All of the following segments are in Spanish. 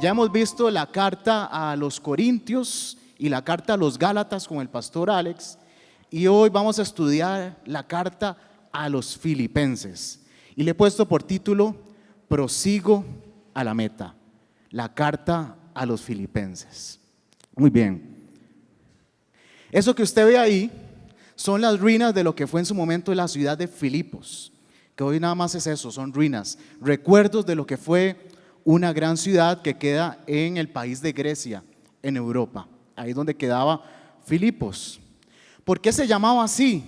ya hemos visto la carta a los Corintios y la carta a los Gálatas con el pastor Alex, y hoy vamos a estudiar la carta a los Filipenses. Y le he puesto por título: Prosigo a la meta. La carta a los Filipenses. Muy bien. Eso que usted ve ahí son las ruinas de lo que fue en su momento la ciudad de Filipos, que hoy nada más es eso, son ruinas, recuerdos de lo que fue una gran ciudad que queda en el país de Grecia, en Europa, ahí donde quedaba Filipos. ¿Por qué se llamaba así?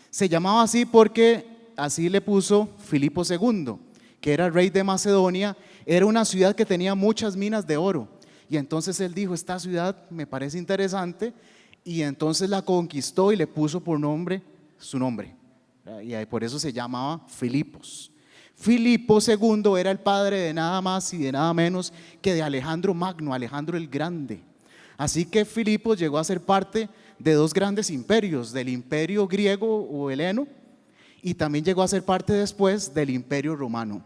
Se llamaba así porque así le puso Filipo II, que era rey de Macedonia. Era una ciudad que tenía muchas minas de oro, y entonces él dijo: esta ciudad me parece interesante, y entonces la conquistó y le puso por nombre su nombre, y por eso se llamaba Filipos. Filipo II era el padre de nada más y de nada menos que de Alejandro Magno, Alejandro el Grande. Así que Filipos llegó a ser parte de dos grandes imperios, del imperio griego o heleno, y también llegó a ser parte después del imperio romano,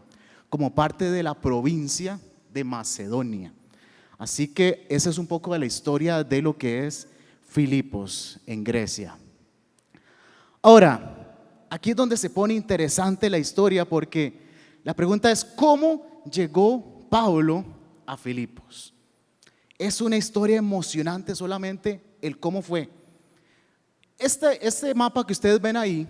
como parte de la provincia de Macedonia. Así que esa es un poco de la historia de lo que es Filipos en Grecia. Ahora, aquí es donde se pone interesante la historia, porque la pregunta es: ¿cómo llegó Pablo a Filipos? Es una historia emocionante solamente el cómo fue. Este mapa que ustedes ven ahí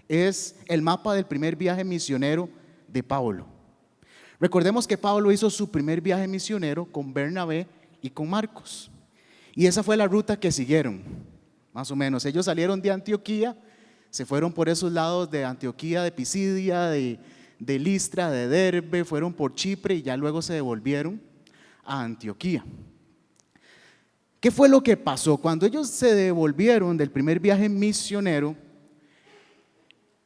es el mapa del primer viaje misionero de Pablo. Recordemos que Pablo hizo su primer viaje misionero con Bernabé y con Marcos, y esa fue la ruta que siguieron, más o menos. Ellos salieron de Antioquía, se fueron por esos lados de Antioquía, de Pisidia, de Listra, de Derbe, fueron por Chipre y ya luego se devolvieron a Antioquía. ¿Qué fue lo que pasó? Cuando ellos se devolvieron del primer viaje misionero,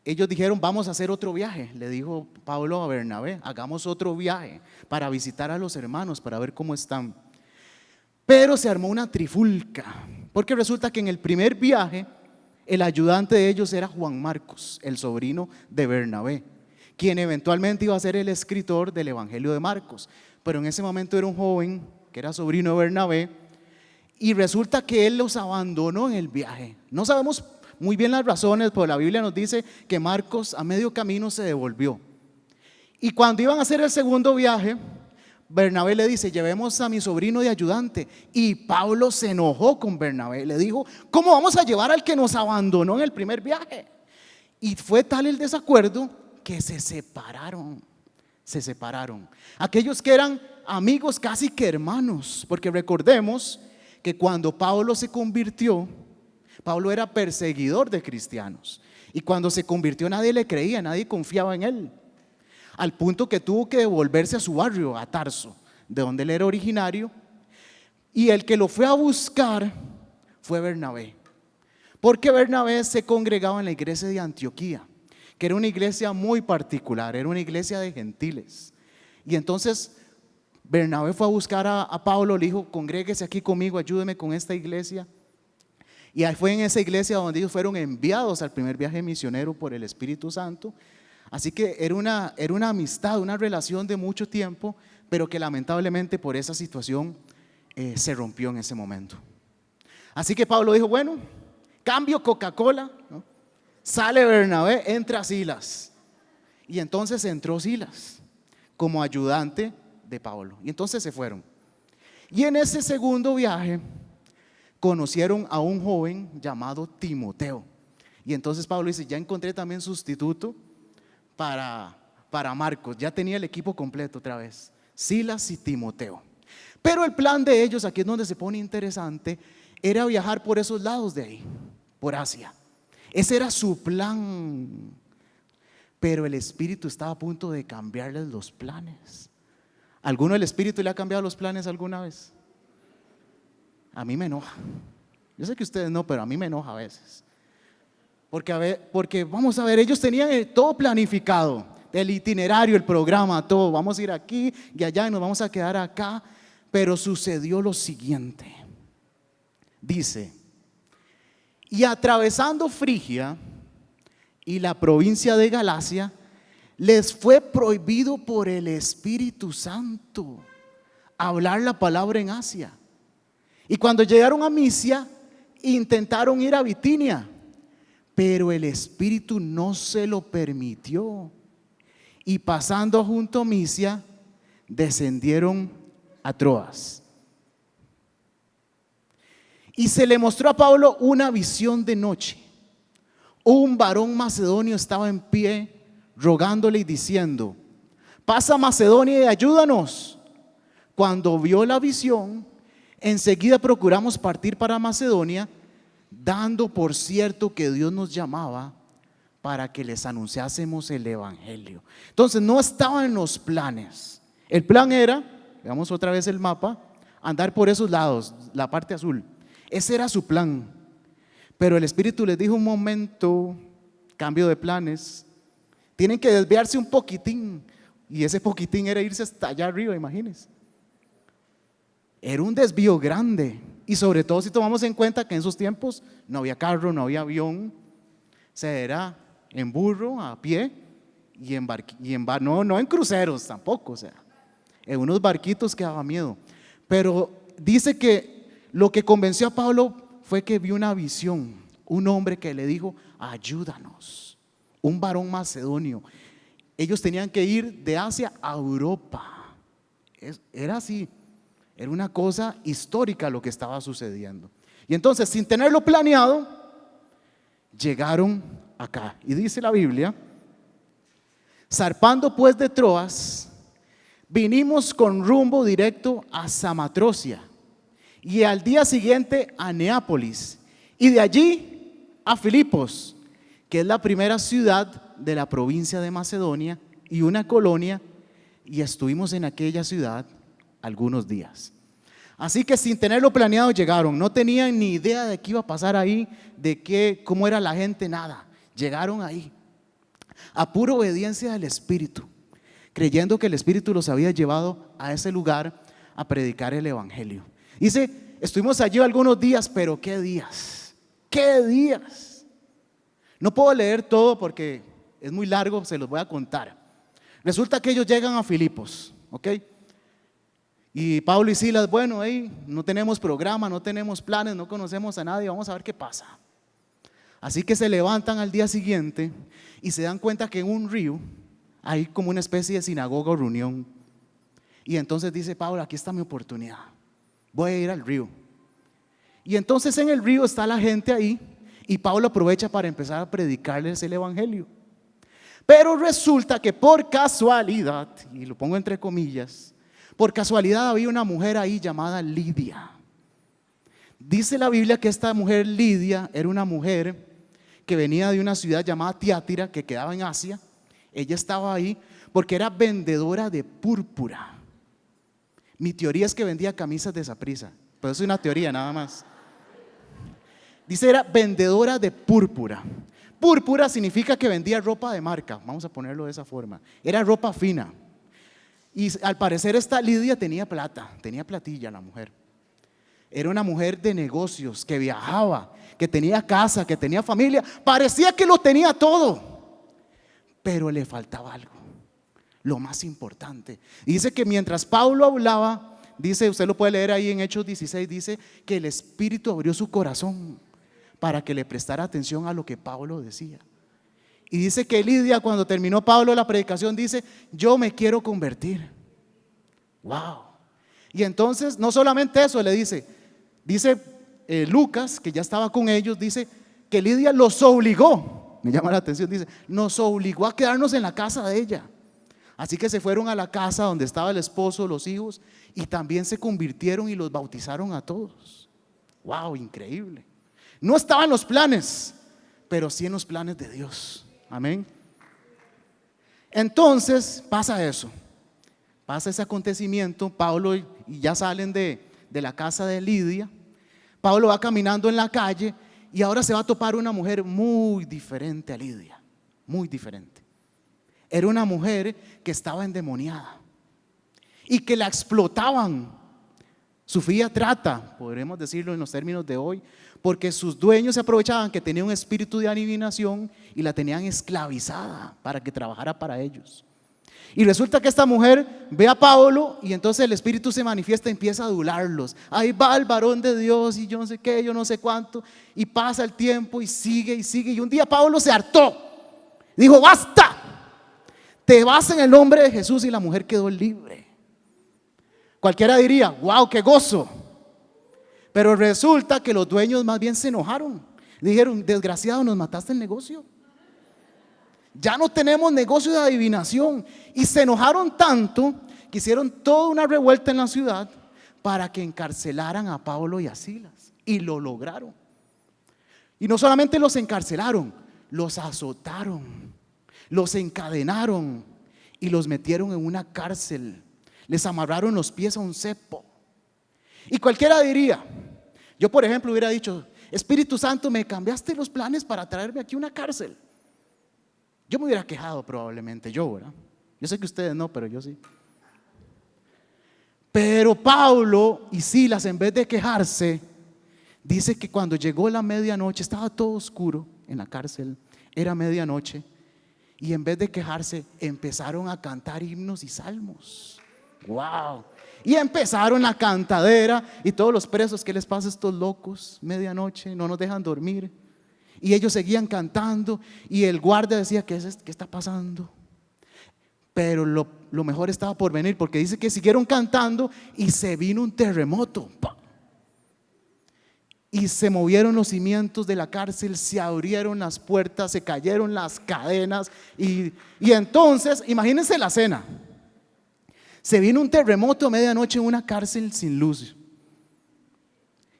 ellos dijeron: vamos a hacer otro viaje. Le dijo Pablo a Bernabé: hagamos otro viaje para visitar a los hermanos, para ver cómo están. Pero se armó una trifulca, porque resulta que en el primer viaje el ayudante de ellos era Juan Marcos, el sobrino de Bernabé, quien eventualmente iba a ser el escritor del Evangelio de Marcos. Pero en ese momento era un joven que era sobrino de Bernabé, y resulta que él los abandonó en el viaje. No sabemos muy bien las razones, pero la Biblia nos dice que Marcos a medio camino se devolvió. Y cuando iban a hacer el segundo viaje, Bernabé le dice: llevemos a mi sobrino de ayudante. Y Pablo se enojó con Bernabé, le dijo: ¿cómo vamos a llevar al que nos abandonó en el primer viaje? Y fue tal el desacuerdo que se separaron. Aquellos que eran amigos, casi que hermanos, porque recordemos que cuando Pablo se convirtió, Pablo era perseguidor de cristianos, y cuando se convirtió nadie le creía, nadie confiaba en él, al punto que tuvo que devolverse a su barrio, a Tarso, de donde él era originario. Y el que lo fue a buscar fue Bernabé, porque Bernabé se congregaba en la iglesia de Antioquía, que era una iglesia muy particular, era una iglesia de gentiles. Y entonces Bernabé fue a buscar a Pablo, le dijo: congréguese aquí conmigo, ayúdeme con esta iglesia. Y ahí fue en esa iglesia donde ellos fueron enviados al primer viaje misionero por el Espíritu Santo. Así que era una amistad, una relación de mucho tiempo, pero que lamentablemente por esa situación se rompió en ese momento. Así que Pablo dijo: bueno, cambio Coca-Cola, ¿no? Sale Bernabé, entra Silas. Y entonces entró Silas como ayudante de Pablo, y entonces se fueron. Y en ese segundo viaje conocieron a un joven llamado Timoteo. Y entonces Pablo dice: ya encontré también sustituto para Marcos. Ya tenía el equipo completo otra vez, Silas y Timoteo. Pero el plan de ellos, aquí es donde se pone interesante, era viajar por esos lados de ahí, por Asia. Ese era su plan. Pero el Espíritu estaba a punto de cambiarles los planes. ¿Alguno del Espíritu le ha cambiado los planes alguna vez? A mí me enoja. Yo sé que ustedes no, pero a mí me enoja a veces. Porque vamos a ver, ellos tenían todo planificado, el itinerario, el programa, todo. Vamos a ir aquí y allá y nos vamos a quedar acá. Pero sucedió lo siguiente. Dice: y atravesando Frigia y la provincia de Galacia, les fue prohibido por el Espíritu Santo hablar la palabra en Asia. Y cuando llegaron a Misia, intentaron ir a Bitinia, pero el Espíritu no se lo permitió. Y pasando junto a Misia, descendieron a Troas. Y se le mostró a Pablo una visión de noche. Un varón macedonio estaba en pie, rogándole y diciendo: pasa a Macedonia y ayúdanos. Cuando vio la visión, enseguida procuramos partir para Macedonia, dando por cierto que Dios nos llamaba para que les anunciásemos el evangelio. Entonces no estaba en los planes. El plan era, veamos otra vez el mapa, andar por esos lados, la parte azul. Ese era su plan. Pero el Espíritu les dijo: un momento, cambio de planes. Tienen que desviarse un poquitín. Y ese poquitín era irse hasta allá arriba, imagínense. Era un desvío grande. Y sobre todo si tomamos en cuenta que en esos tiempos no había carro, no había avión. O sea, era en burro, a pie y no en cruceros tampoco. O sea, en unos barquitos que daba miedo. Pero dice que lo que convenció a Pablo fue que vio una visión. Un hombre que le dijo: ayúdanos. Un varón macedonio. Ellos tenían que ir de Asia a Europa. Era así. Era una cosa histórica lo que estaba sucediendo. Y entonces, sin tenerlo planeado, llegaron acá. Y dice la Biblia: zarpando pues de Troas, vinimos con rumbo directo a Samatrocia, y al día siguiente a Neápolis, y de allí a Filipos, que es la primera ciudad de la provincia de Macedonia y una colonia, y estuvimos en aquella ciudad algunos días. Así que sin tenerlo planeado llegaron. No tenían ni idea de qué iba a pasar ahí, cómo era la gente, nada. Llegaron ahí a pura obediencia del Espíritu, creyendo que el Espíritu los había llevado a ese lugar a predicar el evangelio. Dice: estuvimos allí algunos días, pero ¿qué días? ¿Qué días? No puedo leer todo porque es muy largo, se los voy a contar. Resulta que ellos llegan a Filipos, ¿ok? Y Pablo y Silas, bueno, no tenemos programa, no tenemos planes, no conocemos a nadie, vamos a ver qué pasa. Así que se levantan al día siguiente y se dan cuenta que en un río hay como una especie de sinagoga o reunión. Y entonces dice Pablo: aquí está mi oportunidad, voy a ir al río. Y entonces en el río está la gente ahí, y Pablo aprovecha para empezar a predicarles el evangelio. Pero resulta que por casualidad, y lo pongo entre comillas, por casualidad había una mujer ahí llamada Lidia. Dice la Biblia que esta mujer Lidia era una mujer que venía de una ciudad llamada Tiatira, que quedaba en Asia. Ella estaba ahí porque era vendedora de púrpura. Mi teoría es que vendía camisas de Saprissa, pero es una teoría nada más. Dice: era vendedora de púrpura. Púrpura significa que vendía ropa de marca, vamos a ponerlo de esa forma. Era ropa fina. Y al parecer esta Lidia tenía plata, tenía platilla la mujer. Era una mujer de negocios, que viajaba, que tenía casa, que tenía familia. Parecía que lo tenía todo, pero le faltaba algo, lo más importante. Dice que mientras Pablo hablaba, dice, usted lo puede leer ahí en Hechos 16, dice que el Espíritu abrió su corazón para que le prestara atención a lo que Pablo decía. Y dice que Lidia, cuando terminó Pablo la predicación, dice: yo me quiero convertir. Wow. Y entonces no solamente eso, le dice Lucas, que ya estaba con ellos, dice que Lidia los obligó, me llama la atención, dice, nos obligó a quedarnos en la casa de ella. Así que se fueron a la casa donde estaba el esposo, los hijos, y también se convirtieron y los bautizaron a todos. Wow, increíble. No estaban los planes, pero sí en los planes de Dios. Amén. Entonces pasa eso, pasa ese acontecimiento. Pablo y ya salen de la casa de Lidia. Pablo va caminando en la calle y ahora se va a topar una mujer muy diferente a Lidia, muy diferente. Era una mujer que estaba endemoniada y que la explotaban. Sufría trata, podremos decirlo en los términos de hoy, porque sus dueños se aprovechaban que tenía un espíritu de adivinación y la tenían esclavizada para que trabajara para ellos. Y resulta que esta mujer ve a Pablo y entonces el Espíritu se manifiesta y empieza a adularlos. Ahí va el varón de Dios y yo no sé qué, yo no sé cuánto. Y pasa el tiempo y sigue y sigue. Y un día Pablo se hartó. Dijo, basta, te vas en el nombre de Jesús, y la mujer quedó libre. Cualquiera diría, wow, qué gozo. Pero resulta que los dueños más bien se enojaron. Dijeron, desgraciado, nos mataste el negocio. Ya no tenemos negocio de adivinación. Y se enojaron tanto que hicieron toda una revuelta en la ciudad para que encarcelaran a Pablo y a Silas. Y lo lograron. Y no solamente los encarcelaron, los azotaron, los encadenaron y los metieron en una cárcel. Les amarraron los pies a un cepo. Y cualquiera diría, yo por ejemplo hubiera dicho, Espíritu Santo, me cambiaste los planes para traerme aquí a una cárcel. Yo me hubiera quejado probablemente, ¿verdad? Yo sé que ustedes no, pero yo sí. Pero Pablo y Silas, en vez de quejarse, dice que cuando llegó la medianoche, estaba todo oscuro en la cárcel, era medianoche, y en vez de quejarse, empezaron a cantar himnos y salmos. ¡Wow! Y empezaron la cantadera, y todos los presos, ¿qué les pasa a estos locos? Medianoche, no nos dejan dormir. Y ellos seguían cantando, y el guardia decía, ¿qué está pasando? Pero lo mejor estaba por venir, porque dice que siguieron cantando y se vino un terremoto. ¡Pam! Y se movieron los cimientos de la cárcel, se abrieron las puertas, se cayeron las cadenas. Y entonces, imagínense la escena. Se vino un terremoto a medianoche en una cárcel sin luz.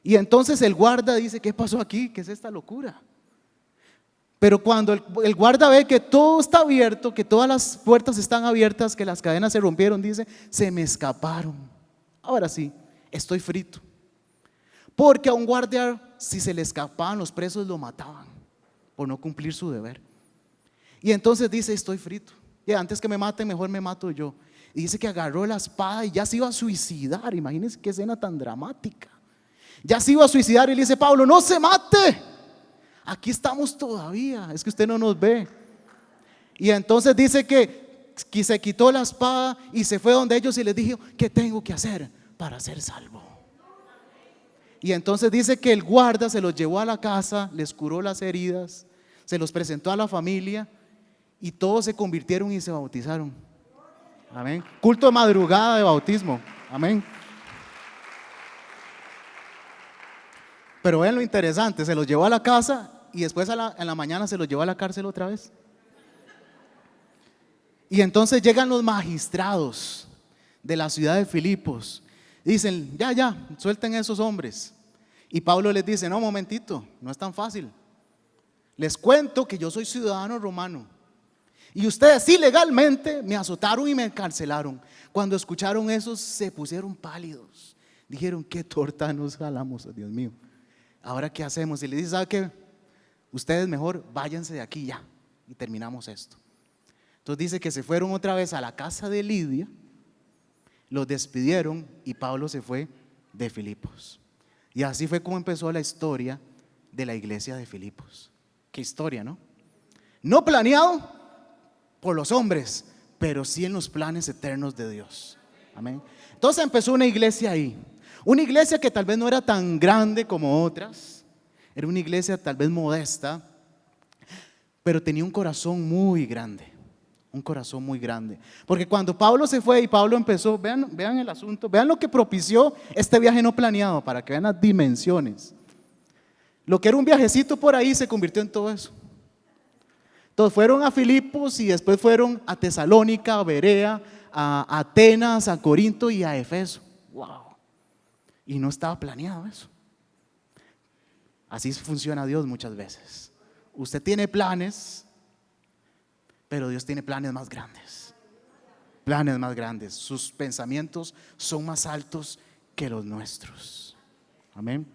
Y entonces el guarda dice, ¿qué pasó aquí? ¿Qué es esta locura? Pero cuando el guarda ve que todo está abierto, que todas las puertas están abiertas, que las cadenas se rompieron, dice, se me escaparon. Ahora sí, estoy frito. Porque a un guardia, si se le escapaban los presos, lo mataban por no cumplir su deber. Y entonces dice, estoy frito. Y antes que me maten, mejor me mato yo. Y dice que agarró la espada y ya se iba a suicidar. Imagínense qué escena tan dramática. Ya se iba a suicidar y le dice, Pablo, no se mate. Aquí estamos todavía, es que usted no nos ve. Y entonces dice que se quitó la espada y se fue donde ellos y les dijo, ¿qué tengo que hacer para ser salvo? Y entonces dice que el guarda se los llevó a la casa, les curó las heridas, se los presentó a la familia y todos se convirtieron y se bautizaron. Amén. Culto de madrugada de bautismo. Amén. Pero vean lo interesante, se los llevó a la casa y después en la mañana se los llevó a la cárcel otra vez. Y entonces llegan los magistrados de la ciudad de Filipos. Dicen, ya, suelten a esos hombres. Y Pablo les dice, no, momentito, no es tan fácil. Les cuento que yo soy ciudadano romano. Y ustedes ilegalmente me azotaron y me encarcelaron. Cuando escucharon eso se pusieron pálidos. Dijeron, qué torta nos jalamos, Dios mío. ¿Ahora qué hacemos? Y le dice, ¿sabe qué? Ustedes mejor váyanse de aquí ya y terminamos esto. Entonces dice que se fueron otra vez a la casa de Lidia, los despidieron y Pablo se fue de Filipos. Y así fue como empezó la historia de la iglesia de Filipos. Qué historia, ¿no? No planeado por los hombres, pero sí en los planes eternos de Dios. Amén. Entonces empezó una iglesia ahí. Una iglesia que tal vez no era tan grande como otras. Era una iglesia tal vez modesta, pero tenía un corazón muy grande. Un corazón muy grande. Porque cuando Pablo se fue y Pablo empezó, vean el asunto, vean lo que propició este viaje no planeado, para que vean las dimensiones. Lo que era un viajecito por ahí se convirtió en todo eso. Entonces fueron a Filipos y después fueron a Tesalónica, a Berea, a Atenas, a Corinto y a Efeso. Wow. Y no estaba planeado eso. Así funciona Dios muchas veces. Usted tiene planes, pero Dios tiene planes más grandes. Planes más grandes. Sus pensamientos son más altos que los nuestros. Amén.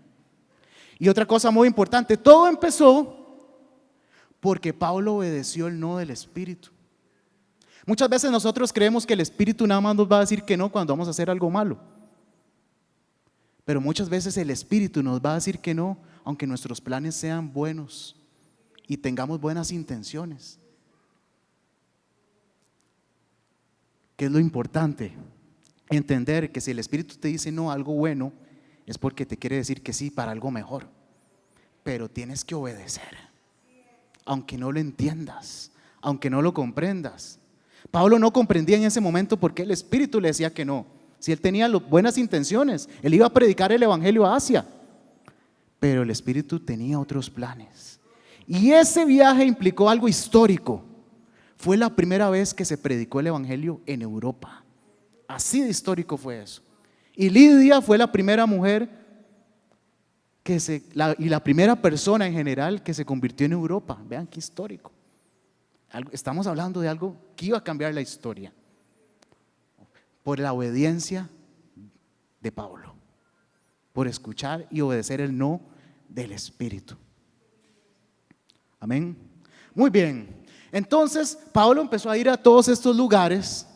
Y otra cosa muy importante, todo empezó porque Pablo obedeció el no del Espíritu. Muchas veces nosotros creemos que el Espíritu nada más nos va a decir que no cuando vamos a hacer algo malo. Pero muchas veces el Espíritu nos va a decir que no, aunque nuestros planes sean buenos y tengamos buenas intenciones. ¿Qué es lo importante? Entender que si el Espíritu te dice no a algo bueno, es porque te quiere decir que sí para algo mejor. Pero tienes que obedecer, aunque no lo entiendas, aunque no lo comprendas. Pablo no comprendía en ese momento por qué el Espíritu le decía que no. Si él tenía buenas intenciones, él iba a predicar el Evangelio a Asia, pero el Espíritu tenía otros planes. Y ese viaje implicó algo histórico. Fue la primera vez que se predicó el Evangelio en Europa. Así de histórico fue eso. Y Lidia fue la primera mujer y la primera persona en general que se convirtió en Europa. Vean qué histórico. Estamos hablando de algo que iba a cambiar la historia por la obediencia de Pablo, por escuchar y obedecer el no del Espíritu. Amén. Muy bien. Entonces Pablo empezó a ir a todos estos lugares,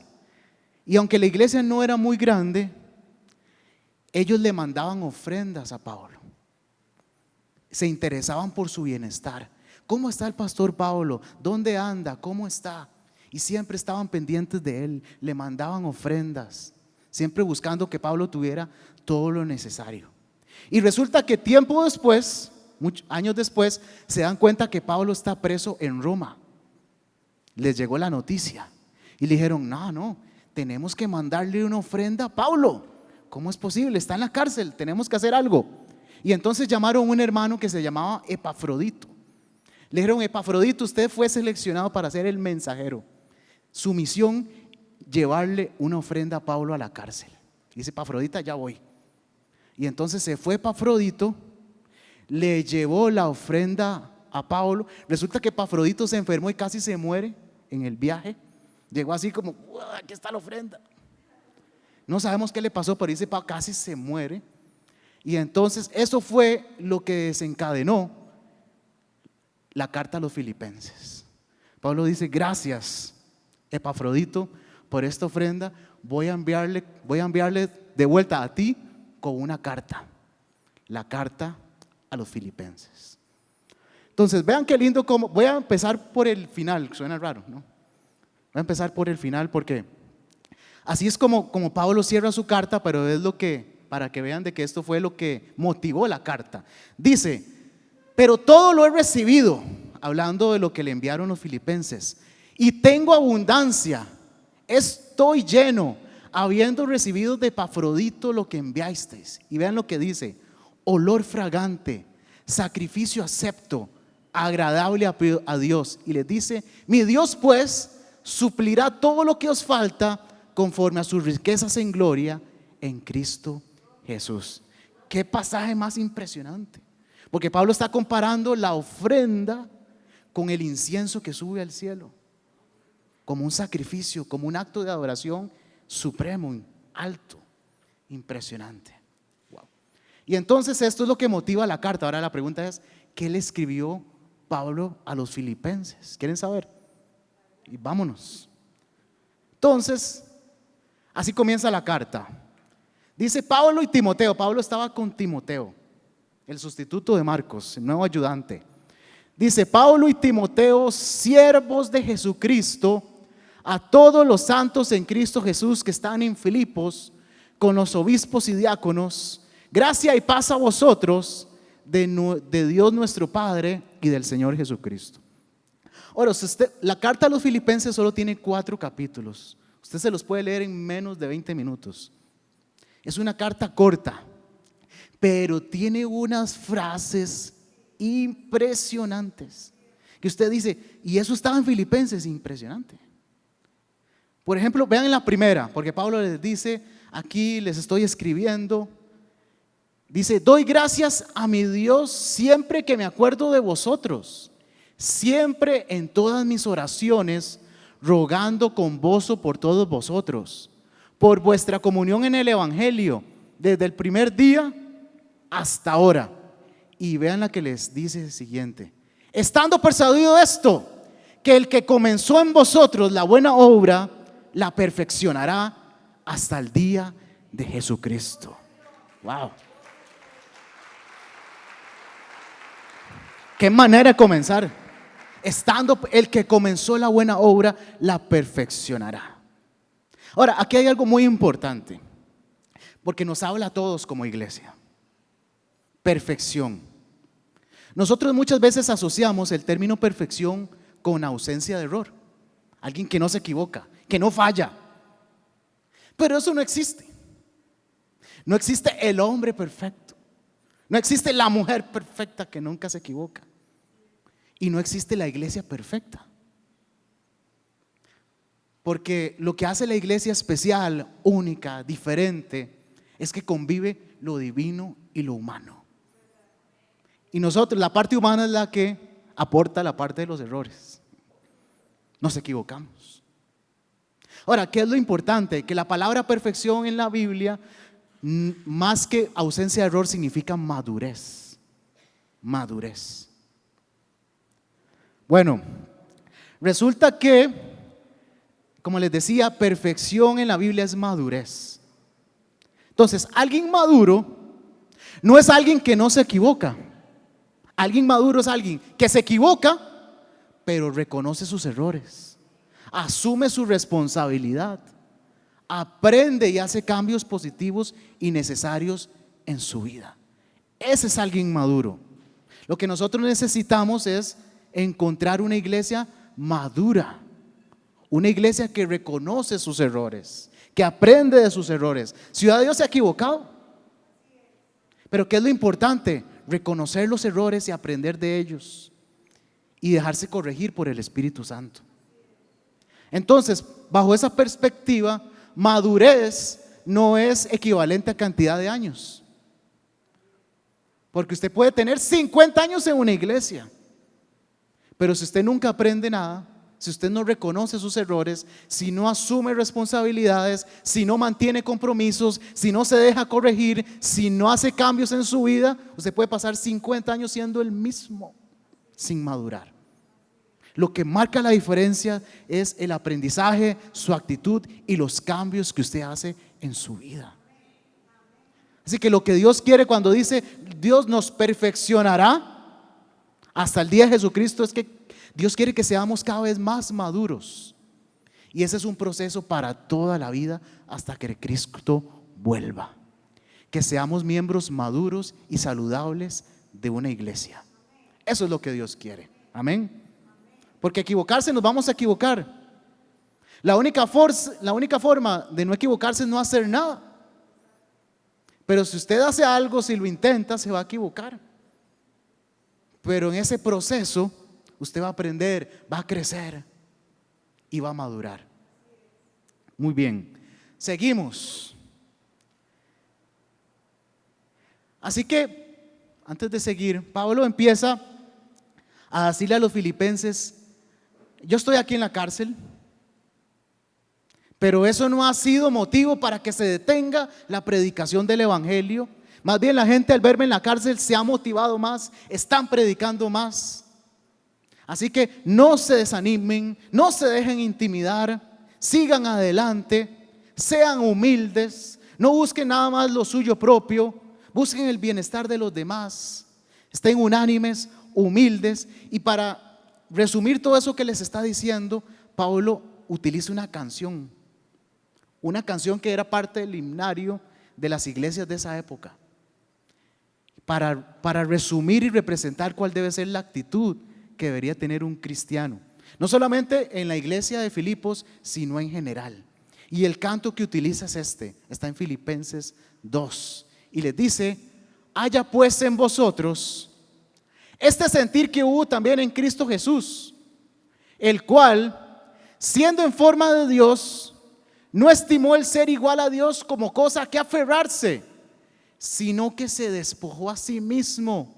y aunque la iglesia no era muy grande, ellos le mandaban ofrendas a Pablo. Se interesaban por su bienestar. ¿Cómo está el pastor Pablo? ¿Dónde anda? ¿Cómo está? Y siempre estaban pendientes de él, le mandaban ofrendas, siempre buscando que Pablo tuviera todo lo necesario. Y resulta que tiempo después, muchos años después, se dan cuenta que Pablo está preso en Roma. Les llegó la noticia y le dijeron: no, tenemos que mandarle una ofrenda a Pablo. ¿Cómo es posible? Está en la cárcel, tenemos que hacer algo. Y entonces llamaron a un hermano que se llamaba Epafrodito. Le dijeron: Epafrodito, usted fue seleccionado para ser el mensajero. Su misión, llevarle una ofrenda a Pablo a la cárcel. Dice Epafrodita: ya voy. Y entonces se fue Epafrodito, le llevó la ofrenda a Pablo. Resulta que Epafrodito se enfermó y casi se muere en el viaje. Llegó así como: aquí está la ofrenda. No sabemos qué le pasó, pero dice Pablo, casi se muere. Y entonces eso fue lo que desencadenó la carta a los Filipenses. Pablo dice: gracias, Epafrodito, por esta ofrenda. Voy a enviarle de vuelta a ti con una carta. La carta a los Filipenses. Entonces vean qué lindo. Voy a empezar por el final. Suena raro, ¿no? Voy a empezar por el final porque así es como Pablo cierra su carta, pero es para que vean de que esto fue lo que motivó la carta. Dice: pero todo lo he recibido, hablando de lo que le enviaron los filipenses, y tengo abundancia, estoy lleno, habiendo recibido de Epafrodito lo que enviasteis. Y vean lo que dice: olor fragante, sacrificio acepto, agradable a Dios. Y les dice: mi Dios pues suplirá todo lo que os falta conforme a sus riquezas en gloria en Cristo Jesús. Qué pasaje más impresionante, porque Pablo está comparando la ofrenda con el incienso que sube al cielo, como un sacrificio, como un acto de adoración supremo, alto, impresionante. Wow. Y entonces esto es lo que motiva la carta. Ahora la pregunta es: ¿qué le escribió Pablo a los filipenses? ¿Quieren saber? Y vámonos. Entonces, así comienza la carta. Dice Pablo y Timoteo. Pablo estaba con Timoteo, el sustituto de Marcos, el nuevo ayudante. Dice: Pablo y Timoteo, siervos de Jesucristo, a todos los santos en Cristo Jesús que están en Filipos, con los obispos y diáconos, gracia y paz a vosotros de Dios nuestro Padre y del Señor Jesucristo. Ahora, la carta a los filipenses solo tiene 4 capítulos. Usted se los puede leer en menos de 20 minutos. Es una carta corta, pero tiene unas frases impresionantes que usted dice: y eso estaba en Filipenses. Impresionante. Por ejemplo, vean en la primera, porque Pablo les dice: aquí les estoy escribiendo. Dice: doy gracias a mi Dios siempre que me acuerdo de vosotros, siempre en todas mis oraciones, rogando con gozo por todos vosotros, por vuestra comunión en el Evangelio, desde el primer día hasta ahora. Y vean la que les dice el siguiente: estando persuadido de esto, que el que comenzó en vosotros la buena obra, la perfeccionará hasta el día de Jesucristo. Wow. Qué manera de comenzar. Estando el que comenzó la buena obra, la perfeccionará. Ahora, aquí hay algo muy importante, porque nos habla a todos como iglesia. Perfección. Nosotros muchas veces asociamos el término perfección con ausencia de error. Alguien que no se equivoca, que no falla. Pero eso no existe. No existe el hombre perfecto. No existe la mujer perfecta que nunca se equivoca. Y no existe la iglesia perfecta. Porque lo que hace la iglesia especial, única, diferente, es que convive lo divino y lo humano. Y nosotros, la parte humana es la que aporta la parte de los errores. Nos equivocamos. Ahora, ¿qué es lo importante? Que la palabra perfección en la Biblia, más que ausencia de error, significa madurez. Madurez. Bueno, resulta que, como les decía, perfección en la Biblia es madurez. Entonces, alguien maduro no es alguien que no se equivoca. Alguien maduro es alguien que se equivoca, pero reconoce sus errores, asume su responsabilidad, aprende y hace cambios positivos y necesarios en su vida. Ese es alguien maduro. Lo que nosotros necesitamos es encontrar una iglesia madura, una iglesia que reconoce sus errores, que aprende de sus errores. Ciudad de Dios se ha equivocado, pero ¿qué es lo importante? Reconocer los errores y aprender de ellos y dejarse corregir por el Espíritu Santo. Entonces, bajo esa perspectiva, madurez no es equivalente a cantidad de años, porque usted puede tener 50 años en una iglesia, pero si usted nunca aprende nada, si usted no reconoce sus errores, si no asume responsabilidades, si no mantiene compromisos, si no se deja corregir, si no hace cambios en su vida, usted puede pasar 50 años siendo el mismo, sin madurar. Lo que marca la diferencia es el aprendizaje, su actitud y los cambios que usted hace en su vida. Así que lo que Dios quiere cuando dice Dios nos perfeccionará hasta el día de Jesucristo es que Dios quiere que seamos cada vez más maduros. Y ese es un proceso para toda la vida hasta que Cristo vuelva. Que seamos miembros maduros y saludables de una iglesia. Eso es lo que Dios quiere. Amén. Porque equivocarse nos vamos a equivocar. La única forma de no equivocarse es no hacer nada. Pero si usted hace algo, si lo intenta, se va a equivocar. Pero en ese proceso usted va a aprender, va a crecer y va a madurar. Muy bien, seguimos. Así que, antes de seguir, Pablo empieza a decirle a los filipenses: yo estoy aquí en la cárcel, pero eso no ha sido motivo para que se detenga la predicación del evangelio. Más bien la gente al verme en la cárcel se ha motivado más, están predicando más. Así que no se desanimen, no se dejen intimidar, sigan adelante, sean humildes, no busquen nada más lo suyo propio, busquen el bienestar de los demás, estén unánimes, humildes. Y para resumir todo eso que les está diciendo, Pablo utiliza una canción que era parte del himnario de las iglesias de esa época, para resumir y representar cuál debe ser la actitud que debería tener un cristiano, no solamente en la iglesia de Filipos, sino en general. Y el canto que utiliza es está en Filipenses 2, y les dice: haya pues en vosotros este sentir que hubo también en Cristo Jesús, el cual, siendo en forma de Dios, no estimó el ser igual a Dios como cosa que aferrarse, sino que se despojó a sí mismo,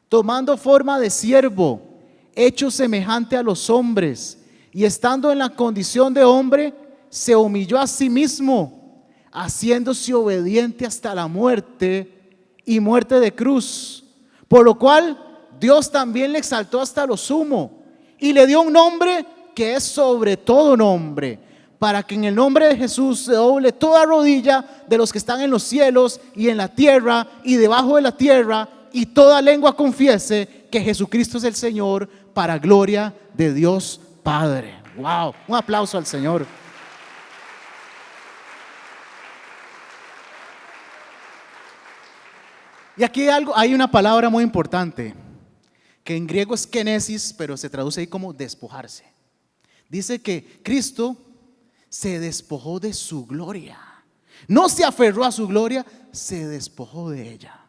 tomando forma de siervo, hecho semejante a los hombres, y estando en la condición de hombre, se humilló a sí mismo, haciéndose obediente hasta la muerte y muerte de cruz, por lo cual Dios también le exaltó hasta lo sumo y le dio un nombre que es sobre todo nombre, para que en el nombre de Jesús se doble toda rodilla de los que están en los cielos y en la tierra y debajo de la tierra, y toda lengua confiese que Jesucristo es el Señor, para gloria de Dios Padre. Wow, un aplauso al Señor. Y aquí hay una palabra muy importante, que en griego es kenesis, pero se traduce ahí como despojarse. Dice que Cristo se despojó de su gloria. No se aferró a su gloria, se despojó de ella.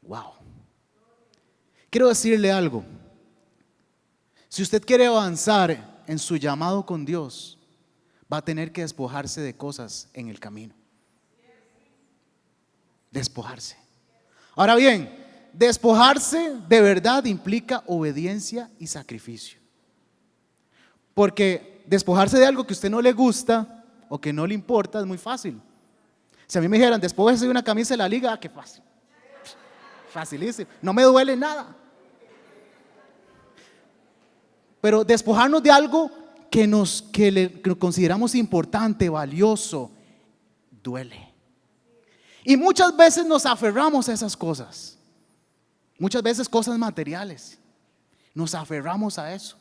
Wow. Quiero decirle algo. Si usted quiere avanzar en su llamado con Dios, va a tener que despojarse de cosas en el camino. Despojarse. Ahora bien, despojarse de verdad implica obediencia y sacrificio. Porque despojarse de algo que a usted no le gusta o que no le importa es muy fácil. Si a mí me dijeran, despójese de una camisa de la liga, qué fácil. Facilísimo, no me duele nada. Pero despojarnos de algo que lo consideramos importante, valioso, duele. Y muchas veces nos aferramos a esas cosas. Muchas veces cosas materiales. Nos aferramos a eso.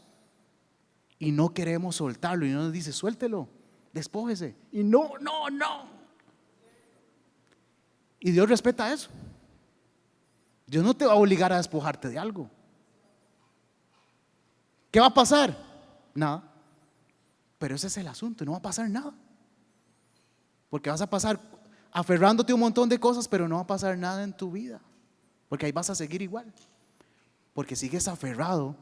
Y no queremos soltarlo. Y no nos dice, suéltelo, despójese. Y no. Y Dios respeta eso. Dios no te va a obligar a despojarte de algo. ¿Qué va a pasar? Nada. Pero ese es el asunto, no va a pasar nada. Porque vas a pasar aferrándote a un montón de cosas, pero no va a pasar nada en tu vida. Porque ahí vas a seguir igual. Porque sigues aferrado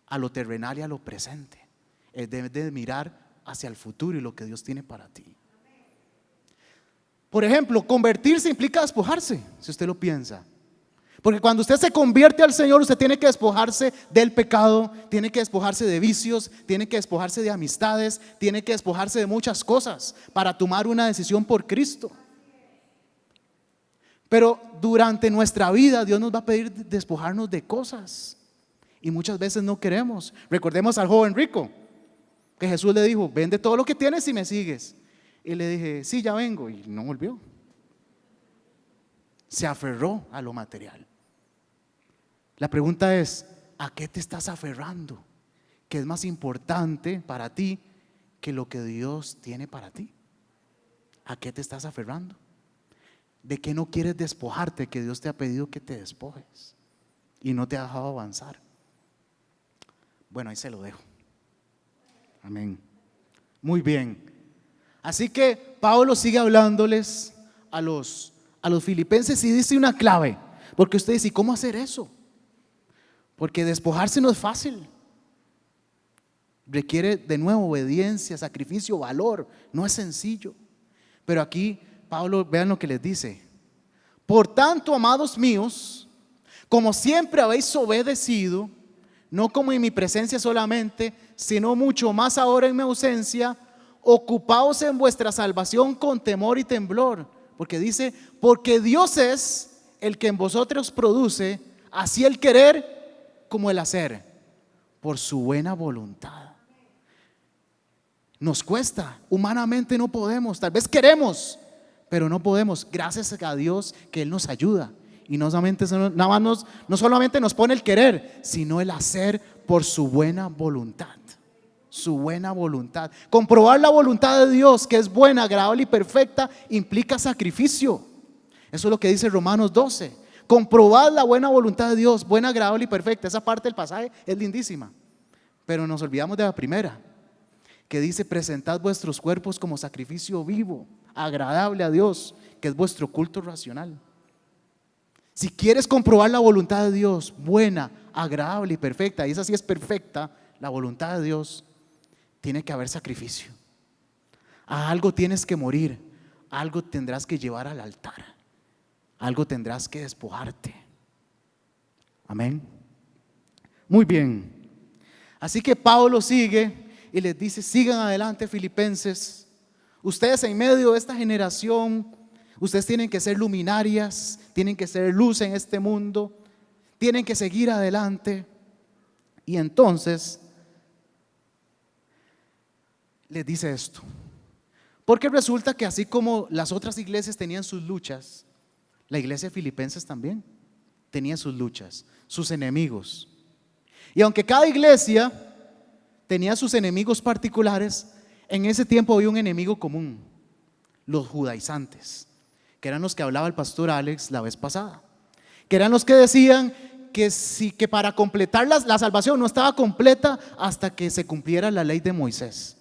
a lo terrenal y a lo presente. Debes de mirar hacia el futuro y lo que Dios tiene para ti. Por ejemplo, convertirse implica despojarse, si usted lo piensa. Porque cuando usted se convierte al Señor, usted tiene que despojarse del pecado, tiene que despojarse de vicios, tiene que despojarse de amistades, tiene que despojarse de muchas cosas para tomar una decisión por Cristo. Pero durante nuestra vida Dios nos va a pedir despojarnos de cosas y muchas veces no queremos. Recordemos al joven rico, que Jesús le dijo, vende todo lo que tienes y me sigues. Y le dije, sí, ya vengo, y no volvió. Se aferró a lo material. La pregunta es, ¿a qué te estás aferrando? ¿Qué es más importante para ti que lo que Dios tiene para ti? ¿A qué te estás aferrando? ¿De qué no quieres despojarte que Dios te ha pedido que te despojes y no te ha dejado avanzar? Bueno, ahí se lo dejo. Amén. Muy bien. Así que Pablo sigue hablándoles a los filipenses y dice una clave. Porque usted dice, ¿cómo hacer eso? Porque despojarse no es fácil. Requiere de nuevo obediencia, sacrificio, valor. No es sencillo. Pero aquí Pablo, vean lo que les dice. Por tanto, amados míos, como siempre habéis obedecido, no como en mi presencia solamente, sino mucho más ahora en mi ausencia, ocupaos en vuestra salvación con temor y temblor. Porque dice, porque Dios es el que en vosotros produce así el querer como el hacer, por su buena voluntad. Nos cuesta, humanamente no podemos, tal vez queremos, pero no podemos. Gracias a Dios que Él nos ayuda. Y no solamente nos pone el querer, sino el hacer por su buena voluntad. Su buena voluntad. Comprobar la voluntad de Dios, que es buena, agradable y perfecta, implica sacrificio. Eso es lo que dice Romanos 12. Comprobad la buena voluntad de Dios, buena, agradable y perfecta. Esa parte del pasaje es lindísima. Pero nos olvidamos de la primera, que dice, presentad vuestros cuerpos como sacrificio vivo, agradable a Dios, que es vuestro culto racional. Si quieres comprobar la voluntad de Dios, buena, agradable y perfecta, y esa sí es perfecta, la voluntad de Dios, tiene que haber sacrificio. A algo tienes que morir, algo tendrás que llevar al altar, algo tendrás que despojarte. Amén. Muy bien. Así que Pablo sigue y les dice, sigan adelante, filipenses. Ustedes en medio de esta generación, ustedes tienen que ser luminarias, tienen que ser luz en este mundo, tienen que seguir adelante. Y entonces les dice esto, porque resulta que así como las otras iglesias tenían sus luchas, la iglesia de Filipenses también tenía sus luchas, sus enemigos. Y aunque cada iglesia tenía sus enemigos particulares, en ese tiempo había un enemigo común, los judaizantes, que eran los que hablaba el pastor Alex la vez pasada, que eran los que decían que para completar la salvación no estaba completa hasta que se cumpliera la ley de Moisés.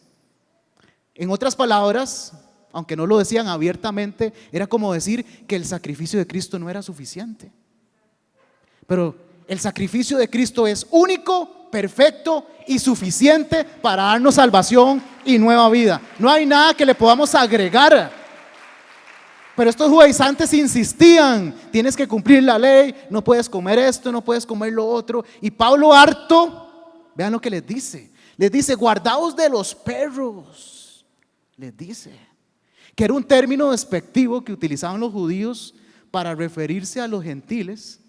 En otras palabras, aunque no lo decían abiertamente, era como decir que el sacrificio de Cristo no era suficiente. Pero el sacrificio de Cristo es único, perfecto y suficiente para darnos salvación y nueva vida. No hay nada que le podamos agregar. Pero estos judaizantes insistían: tienes que cumplir la ley, no puedes comer esto, no puedes comer lo otro. Y Pablo, harto, vean lo que les dice: guardaos de los perros. Les dice que era un término despectivo que utilizaban los judíos para referirse a los gentiles.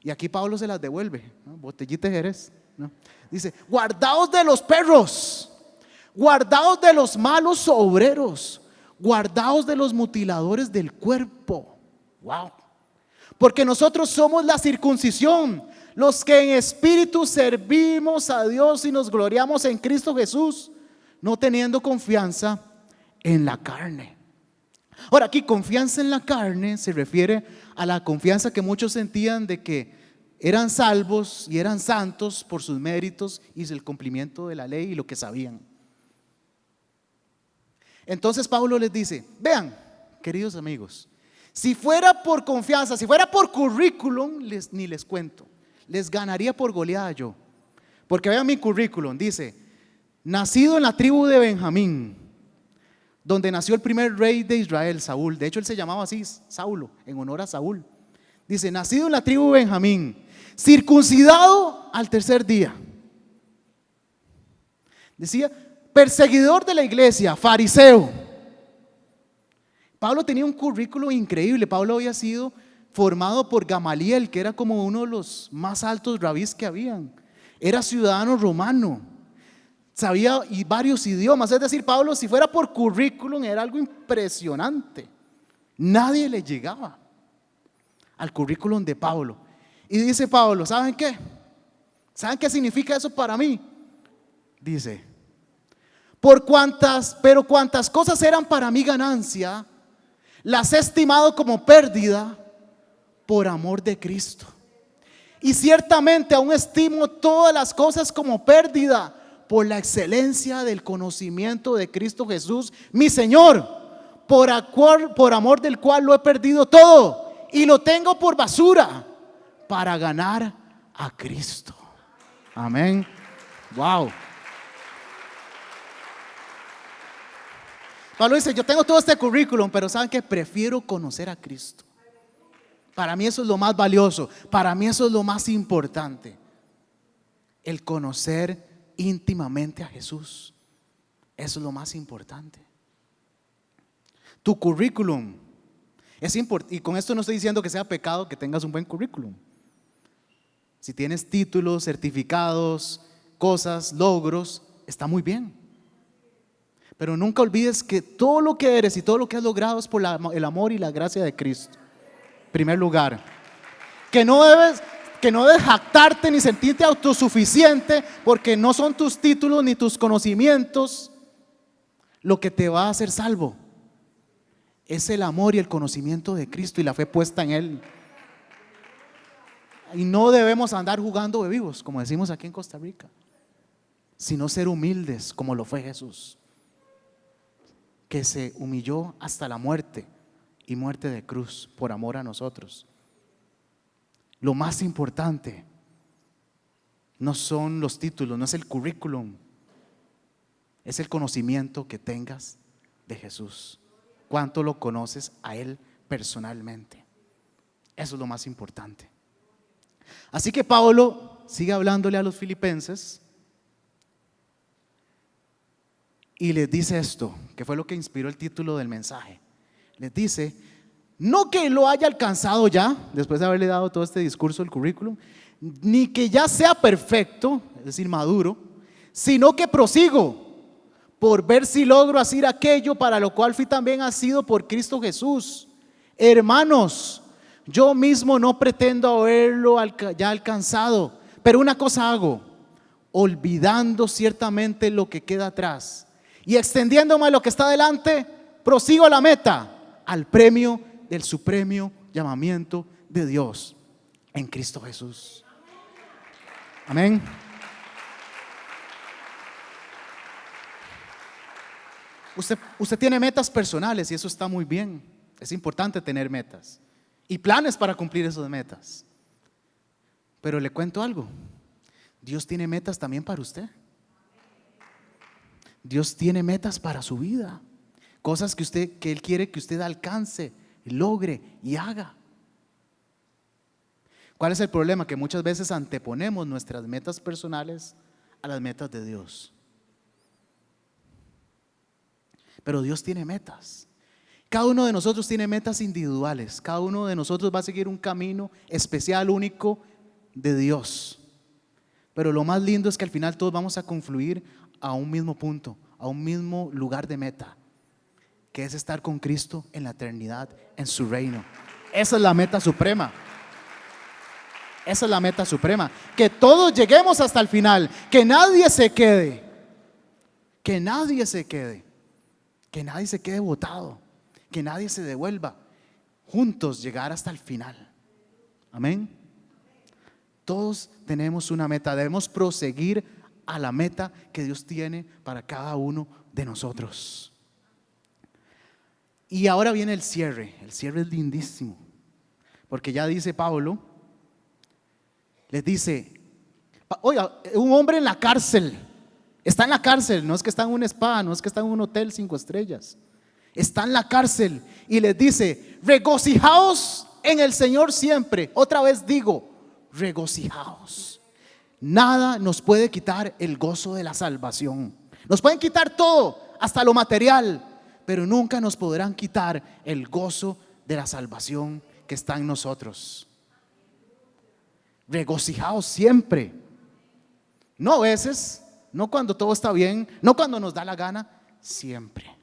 Y aquí Pablo se las devuelve, ¿no? Botellita de Jerez, ¿no? Dice: guardaos de los perros, guardaos de los malos obreros, guardaos de los mutiladores del cuerpo. Wow. Porque nosotros somos la circuncisión, los que en espíritu servimos a Dios y nos gloriamos en Cristo Jesús, no teniendo confianza en la carne. Ahora, aquí confianza en la carne se refiere a la confianza que muchos sentían de que eran salvos y eran santos por sus méritos y el cumplimiento de la ley y lo que sabían. Entonces Pablo les dice: vean, queridos amigos, si fuera por confianza, si fuera por currículum, ni les cuento, les ganaría por goleada yo. Porque vean mi currículum, dice: nacido en la tribu de Benjamín, donde nació el primer rey de Israel, Saúl. De hecho él se llamaba así, Saulo, en honor a Saúl. Dice: nacido en la tribu de Benjamín, circuncidado al tercer día. Decía: perseguidor de la iglesia, fariseo. Pablo tenía un currículo increíble. Pablo había sido formado por Gamaliel, que era como uno de los más altos rabís que habían. Era ciudadano romano, sabía y varios idiomas. Es decir, Pablo, si fuera por currículum, era algo impresionante. Nadie le llegaba al currículum de Pablo. Y dice Pablo: ¿saben qué? ¿Saben qué significa eso para mí? Dice: pero cuantas cosas eran para mí ganancia, las he estimado como pérdida por amor de Cristo. Y ciertamente aún estimo todas las cosas como pérdida por la excelencia del conocimiento de Cristo Jesús, mi Señor, por amor del cual lo he perdido todo y lo tengo por basura para ganar a Cristo. Amén. Wow. Pablo dice: yo tengo todo este currículum, pero ¿saben qué? Prefiero conocer a Cristo. Para mí eso es lo más valioso, para mí eso es lo más importante. El conocer íntimamente a Jesús, eso es lo más importante. Tu currículum es importante, y con esto no estoy diciendo que sea pecado que tengas un buen currículum. Si tienes títulos, certificados, cosas, logros, está muy bien. Pero nunca olvides que todo lo que eres y todo lo que has logrado es por el amor y la gracia de Cristo. En primer lugar, que no debes jactarte ni sentirte autosuficiente, porque no son tus títulos ni tus conocimientos lo que te va a hacer salvo. Es el amor y el conocimiento de Cristo y la fe puesta en Él. Y no debemos andar jugando de vivos, como decimos aquí en Costa Rica, sino ser humildes como lo fue Jesús, que se humilló hasta la muerte y muerte de cruz por amor a nosotros. Lo más importante no son los títulos, no es el currículum, es el conocimiento que tengas de Jesús. ¿Cuánto lo conoces a Él personalmente? Eso es lo más importante. Así que Pablo sigue hablándole a los filipenses y les dice esto, que fue lo que inspiró el título del mensaje. Les dice: no que lo haya alcanzado ya, después de haberle dado todo este discurso del currículum, ni que ya sea perfecto, es decir, maduro, sino que prosigo por ver si logro hacer aquello para lo cual fui también asido por Cristo Jesús. Hermanos, yo mismo no pretendo haberlo ya alcanzado, pero una cosa hago, olvidando ciertamente lo que queda atrás y extendiéndome a lo que está delante, prosigo a la meta, al premio del supremo llamamiento de Dios en Cristo Jesús. Amén. Usted tiene metas personales y eso está muy bien. Es importante tener metas y planes para cumplir esas metas. Pero le cuento algo. Dios tiene metas también para usted. Dios tiene metas para su vida. Cosas que Él quiere que usted alcance, logre y haga. ¿Cuál es el problema? Que muchas veces anteponemos nuestras metas personales a las metas de Dios. Pero Dios tiene metas. Cada uno de nosotros tiene metas individuales. Cada uno de nosotros va a seguir un camino especial, único de Dios. Pero lo más lindo es que al final todos vamos a confluir a un mismo punto, a un mismo lugar de meta, que es estar con Cristo en la eternidad, en su reino. Esa es la meta suprema. Esa es la meta suprema. Que todos lleguemos hasta el final. Que nadie se quede. Que nadie se quede. Que nadie se quede botado. Que nadie se devuelva. Juntos llegar hasta el final. Amén. Todos tenemos una meta. Debemos proseguir a la meta que Dios tiene para cada uno de nosotros. Y ahora viene el cierre. El cierre es lindísimo. Porque ya dice Pablo, les dice: oiga, un hombre en la cárcel. Está en la cárcel, no es que está en un spa, no es que está en un hotel 5 estrellas. Está en la cárcel y les dice: regocijaos en el Señor siempre. Otra vez digo, regocijaos. Nada nos puede quitar el gozo de la salvación. Nos pueden quitar todo, hasta lo material, pero nunca nos podrán quitar el gozo de la salvación que está en nosotros. Regocijaos siempre. No a veces, no cuando todo está bien, no cuando nos da la gana, siempre.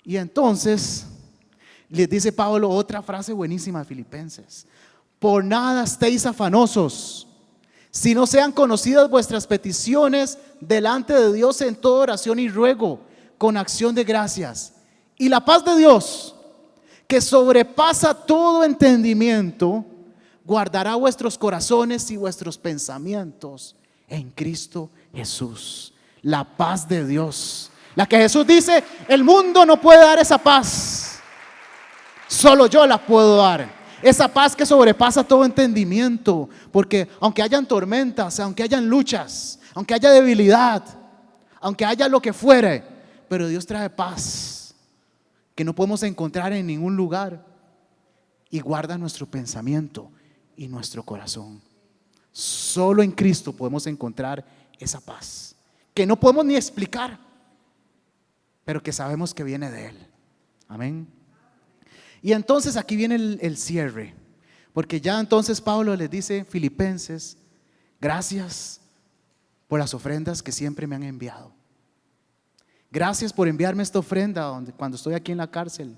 Y entonces les dice Pablo otra frase buenísima de Filipenses: por nada estéis afanosos, si no sean conocidas vuestras peticiones delante de Dios en toda oración y ruego, con acción de gracias. Y la paz de Dios, que sobrepasa todo entendimiento, guardará vuestros corazones y vuestros pensamientos en Cristo Jesús. La paz de Dios, la que Jesús dice: el mundo no puede dar esa paz, solo yo la puedo dar. Esa paz que sobrepasa todo entendimiento. Porque aunque hayan tormentas, aunque hayan luchas, aunque haya debilidad, aunque haya lo que fuere, pero Dios trae paz que no podemos encontrar en ningún lugar, y guarda nuestro pensamiento y nuestro corazón. Solo en Cristo podemos encontrar esa paz que no podemos ni explicar, pero que sabemos que viene de Él. Amén. Y entonces aquí viene el cierre, porque ya entonces Pablo les dice: Filipenses, gracias por las ofrendas que siempre me han enviado. Gracias por enviarme esta ofrenda cuando estoy aquí en la cárcel.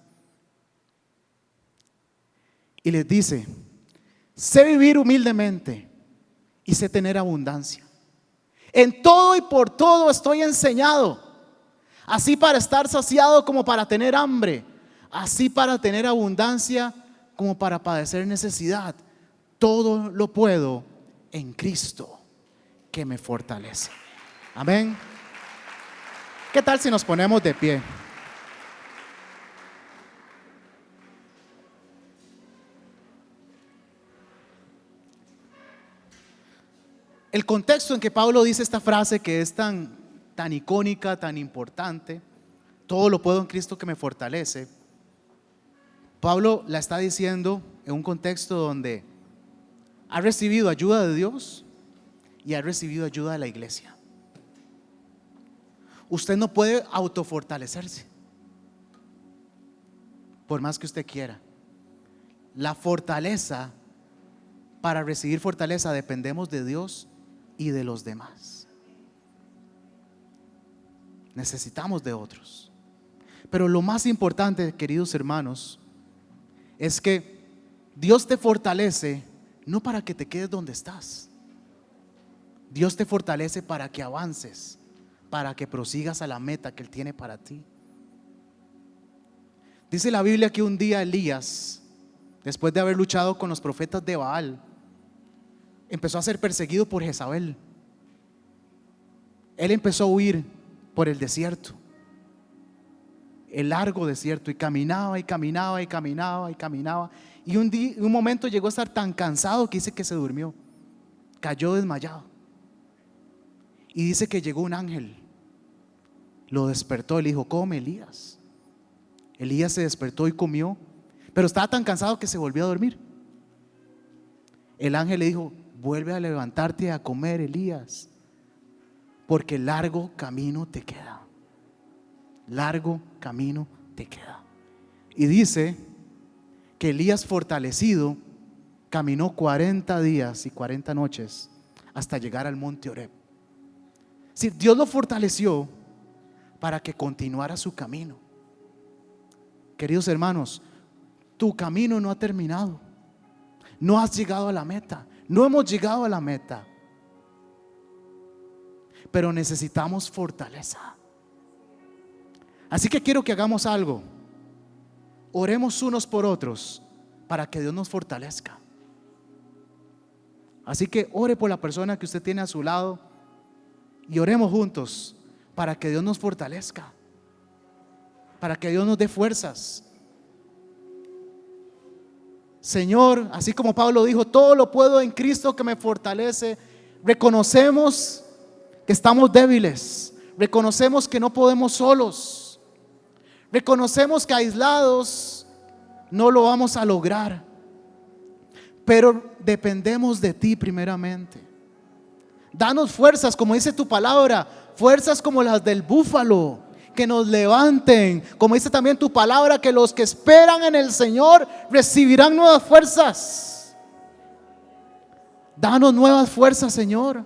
Y les dice: sé vivir humildemente y sé tener abundancia. En todo y por todo estoy enseñado, así para estar saciado como para tener hambre, así para tener abundancia como para padecer necesidad. Todo lo puedo en Cristo que me fortalece. Amén. ¿Qué tal si nos ponemos de pie? El contexto en que Pablo dice esta frase, que es tan icónica, tan importante: todo lo puedo en Cristo que me fortalece. Pablo la está diciendo en un contexto donde ha recibido ayuda de Dios y ha recibido ayuda de la iglesia. Usted no puede autofortalecerse por más que usted quiera. La fortaleza, para recibir fortaleza, dependemos de Dios y de los demás. Necesitamos de otros. Pero lo más importante, queridos hermanos, es que Dios te fortalece no para que te quedes donde estás. Dios te fortalece para que avances, para que prosigas a la meta que Él tiene para ti. Dice la Biblia que un día Elías, después de haber luchado con los profetas de Baal, empezó a ser perseguido por Jezabel. Él empezó a huir por el desierto, el largo desierto, y caminaba y caminaba y caminaba y caminaba. Y un momento llegó a estar tan cansado que dice que se durmió, cayó desmayado. Y dice que llegó un ángel, lo despertó y le dijo: come, Elías. Elías se despertó y comió, pero estaba tan cansado que se volvió a dormir. El ángel le dijo: vuelve a levantarte y a comer, Elías, porque largo camino te queda. Largo camino te queda. Y dice que Elías, fortalecido, caminó 40 días y 40 noches hasta llegar al monte Horeb. Si Dios lo fortaleció para que continuara su camino. Queridos hermanos, tu camino no ha terminado. No has llegado a la meta. No hemos llegado a la meta. Pero necesitamos fortaleza. Así que quiero que hagamos algo. Oremos unos por otros para que Dios nos fortalezca. Así que ore por la persona que usted tiene a su lado y oremos juntos para que Dios nos fortalezca, para que Dios nos dé fuerzas. Señor, así como Pablo dijo: todo lo puedo en Cristo que me fortalece. Reconocemos que estamos débiles, reconocemos que no podemos solos, reconocemos que aislados no lo vamos a lograr, pero dependemos de ti primeramente. Danos fuerzas, como dice tu palabra, fuerzas como las del búfalo, que nos levanten, como dice también tu palabra, que los que esperan en el Señor recibirán nuevas fuerzas. Danos nuevas fuerzas, Señor,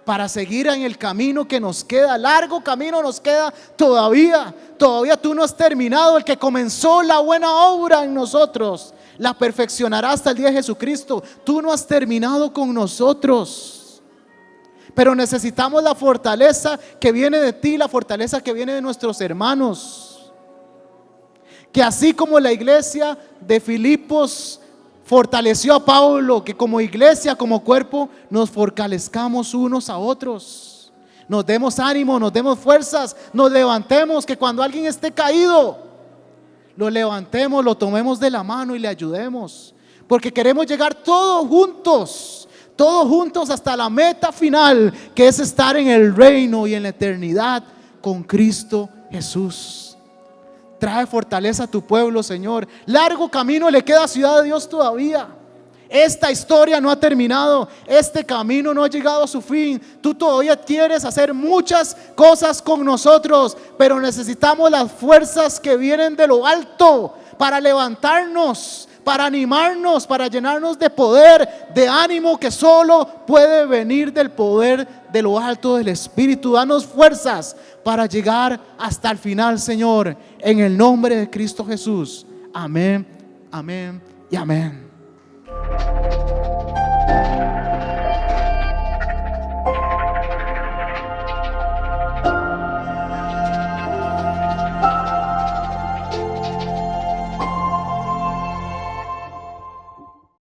para seguir en el camino que nos queda. Largo camino nos queda todavía. Todavía tú no has terminado. El que comenzó la buena obra en nosotros la perfeccionará hasta el día de Jesucristo. Tú no has terminado con nosotros, pero necesitamos la fortaleza que viene de ti, la fortaleza que viene de nuestros hermanos. Que así como la iglesia de Filipos fortaleció a Pablo, que como iglesia, como cuerpo, nos fortalezcamos unos a otros, nos demos ánimo, nos demos fuerzas, nos levantemos, que cuando alguien esté caído, lo levantemos, lo tomemos de la mano y le ayudemos, porque queremos llegar todos juntos hasta la meta final, que es estar en el reino y en la eternidad con Cristo Jesús. Trae fortaleza a tu pueblo, Señor. Largo camino le queda a Ciudad de Dios todavía. Esta historia no ha terminado. Este camino no ha llegado a su fin. Tú todavía quieres hacer muchas cosas con nosotros, pero necesitamos las fuerzas que vienen de lo alto para levantarnos, para animarnos, para llenarnos de poder, de ánimo que solo puede venir del poder de lo alto del Espíritu. Danos fuerzas para llegar hasta el final, Señor, en el nombre de Cristo Jesús. Amén, amén y amén.